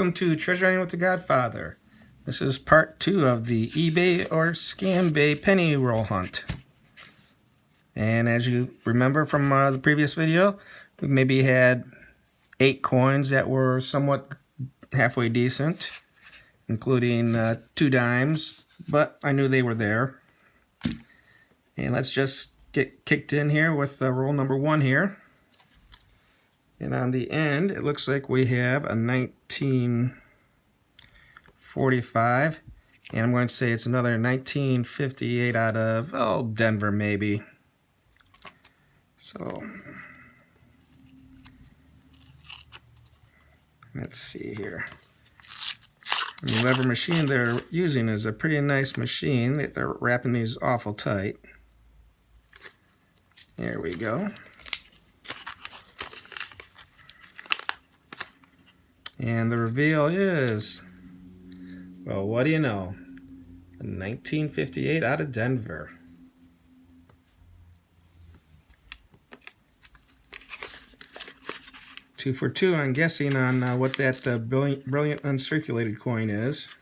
welcome to Treasure Hunting with the Godfather. This is part 2 of the eBay or ScamBay penny roll hunt. And as you remember from the previous video, we maybe had 8 coins that were somewhat halfway decent, including 2 dimes, but I knew they were there. And let's just get kicked in here with roll number 1 here. And on the end, it looks like we have a 1945. And I'm going to say it's another 1958 out of, Denver maybe. So, let's see here. And whatever machine they're using is a pretty nice machine. They're wrapping these awful tight. There we go. And the reveal is, well, what do you know? A 1958 out of Denver. Two for two, I'm guessing, on what that brilliant uncirculated coin is.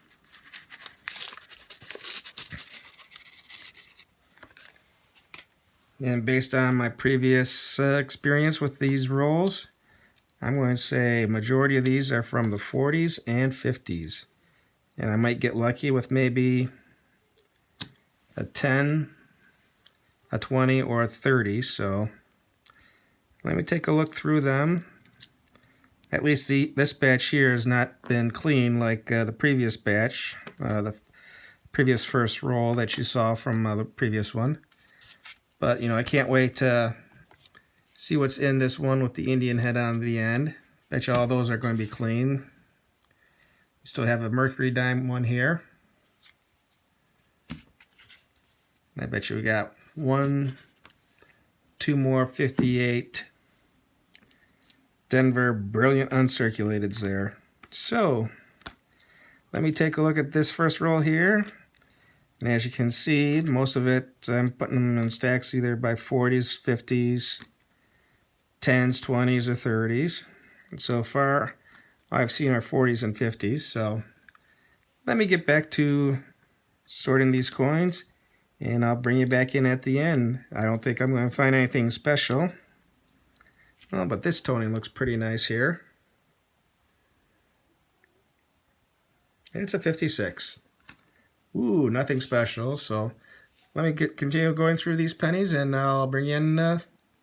And based on my previous experience with these rolls, I'm going to say majority of these are from the 40s and 50s. And I might get lucky with maybe a 10, a 20, or a 30. So let me take a look through them. At least this batch here has not been clean like the previous batch, the previous first roll that you saw from the previous one. But, you know, I can't wait to see what's in this one with the Indian head on the end. Bet you all those are going to be clean. We still have a Mercury dime one here. And I bet you we got 2 more 58 Denver brilliant uncirculateds there. So, let me take a look at this first roll here. And as you can see, most of it, I'm putting them in stacks either by 40s, 50s, 10s, 20s, or 30s. And so far, I've seen our 40s and 50s. So let me get back to sorting these coins, and I'll bring you back in at the end. I don't think I'm going to find anything special. Oh, but this toning looks pretty nice here. And it's a 56. Ooh, nothing special. So let me continue going through these pennies, and I'll bring you in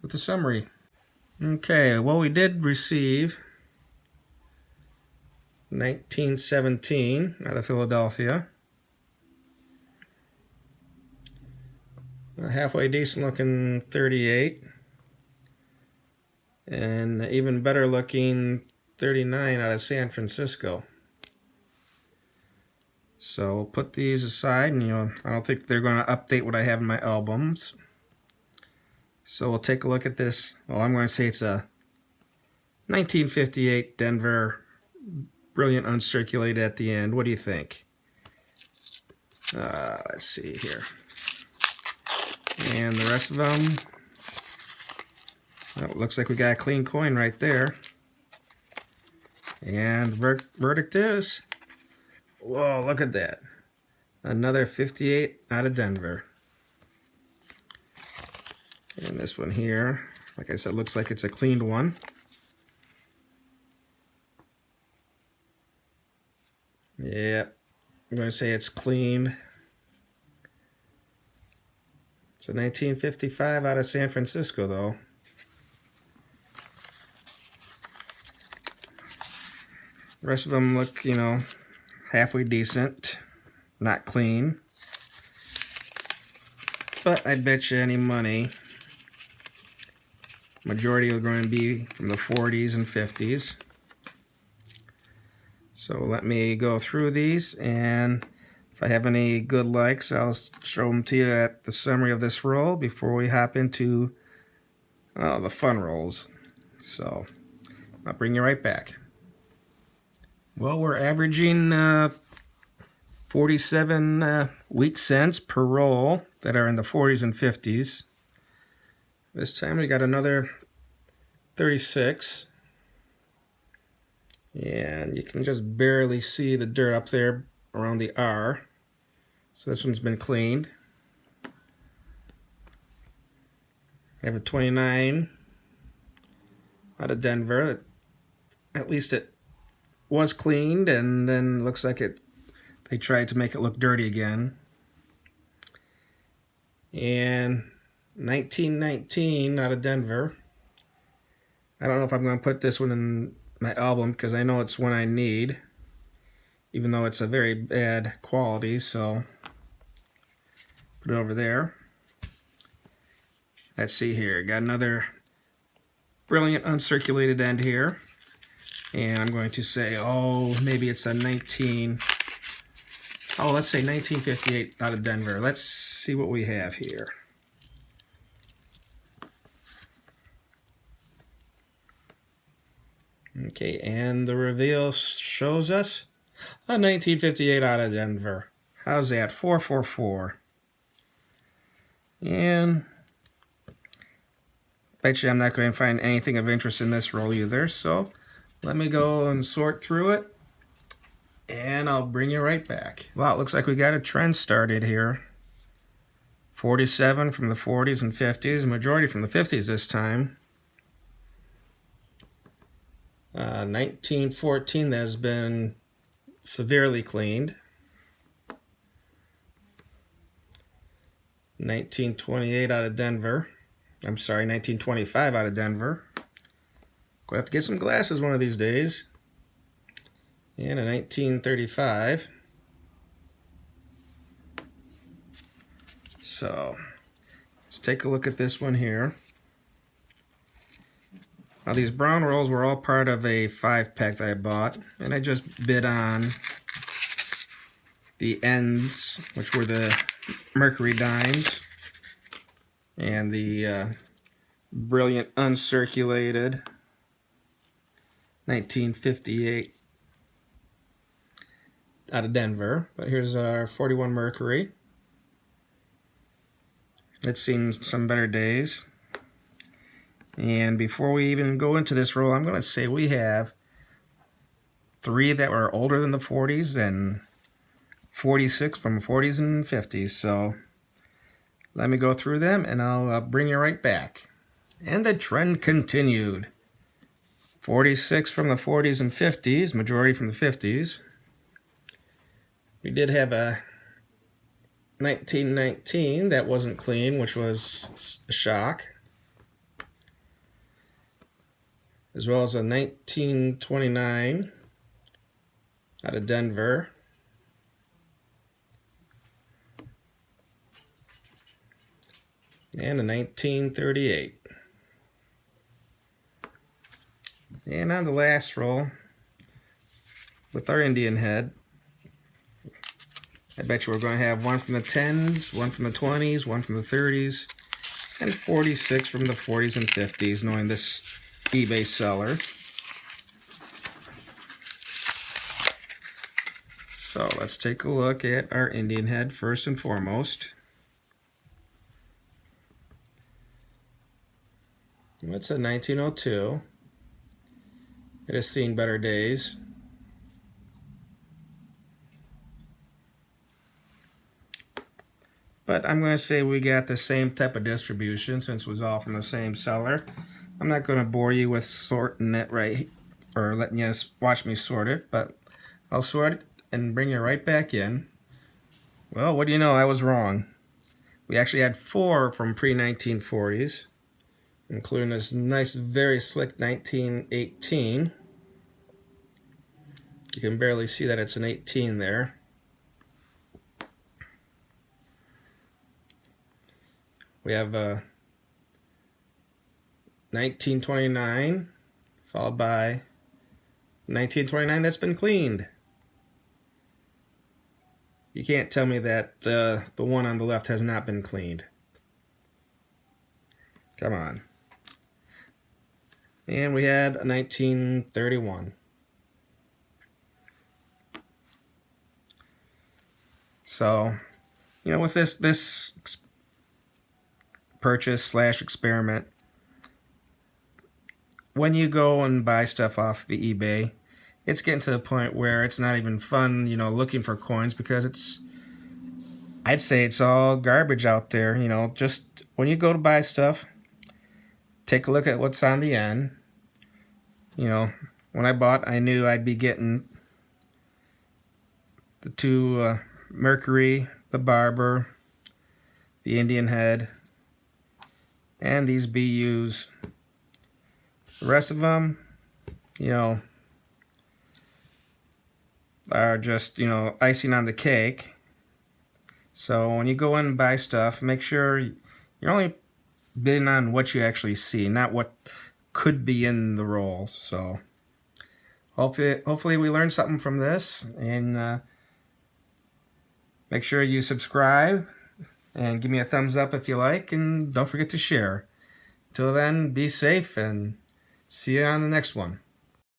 with the summary. Okay, well, we did receive 1917 out of Philadelphia. A halfway decent looking 38. And even better looking 39 out of San Francisco. So we'll put these aside, and I don't think they're going to update what I have in my albums. So we'll take a look at this. Oh, I'm going to say it's a 1958 Denver brilliant uncirculated at the end. What do you think? Let's see here. And the rest of them, well, it looks like we got a clean coin right there. And verdict is, whoa, look at that. Another 58 out of Denver. And this one here, like I said, looks like it's a cleaned one. Yep, I'm going to say it's clean. It's a 1955 out of San Francisco, though. The rest of them look, halfway decent, not clean. But I'd bet you any money, majority are going to be from the 40s and 50s. So let me go through these, and if I have any good likes, I'll show them to you at the summary of this roll before we hop into the fun rolls. So I'll bring you right back. Well, we're averaging 47 wheat cents per roll that are in the 40s and 50s. This time we got another 36. And you can just barely see the dirt up there around the R. So this one's been cleaned. I have a 29 out of Denver. At least it was cleaned, and then looks like they tried to make it look dirty again. And 1919 out of Denver. I don't know if I'm going to put this one in my album because I know it's one I need, even though it's a very bad quality, so put it over there. Let's see here. Got another brilliant uncirculated end here. And I'm going to say, maybe it's a let's say 1958 out of Denver. Let's see what we have here. Okay, and the reveal shows us a 1958 out of Denver. How's that? 444. And bet you I'm not going to find anything of interest in this roll either, so let me go and sort through it, and I'll bring you right back. Wow, it looks like we got a trend started here. 47 from the 40s and 50s, majority from the 50s this time. 1914 that has been severely cleaned. 1928 out of Denver. I'm sorry, 1925 out of Denver. Gonna have to get some glasses one of these days. And a 1935. So let's take a look at this one here. Now these brown rolls were all part of a 5-pack that I bought, and I just bid on the ends, which were the Mercury dimes, and the brilliant uncirculated 1958 out of Denver. But here's our 41 Mercury. It's seen some better days. And before we even go into this roll, I'm going to say we have 3 that were older than the 40s and 46 from 40s and 50s. So let me go through them and I'll bring you right back. And the trend continued. 46 from the 40s and 50s, majority from the 50s. We did have a 1919 that wasn't clean, which was a shock. As well as a 1929 out of Denver. And a 1938. And on the last roll, with our Indian head, I bet you we're going to have one from the 10s, one from the 20s, one from the 30s, and 46 from the 40s and 50s, knowing this eBay seller. So let's take a look at our Indian head first and foremost. It's a 1902. It has seen better days. But I'm going to say we got the same type of distribution since it was all from the same seller. I'm not going to bore you with sorting it right, or letting you watch me sort it, but I'll sort it and bring you right back in. Well, what do you know? I was wrong. We actually had 4 from pre-1940s, including this nice, very slick 1918. You can barely see that it's an 18 there. We have a 1929, followed by 1929 that's been cleaned. You can't tell me that the one on the left has not been cleaned. Come on. And we had a 1931. So, you know, with this purchase / experiment, when you go and buy stuff off the eBay, it's getting to the point where it's not even fun, you know, looking for coins, because I'd say it's all garbage out there. You know, just when you go to buy stuff, take a look at what's on the end. You know, when I bought, I knew I'd be getting the two Mercury, the Barber, the Indian head, and these BUs. The rest of them, you know, are just, you know, icing on the cake. So when you go in and buy stuff, make sure you're only bidding on what you actually see, not what could be in the rolls. So hopefully we learned something from this, and make sure you subscribe and give me a thumbs up if you like, and don't forget to share. Till then, be safe and see you on the next one.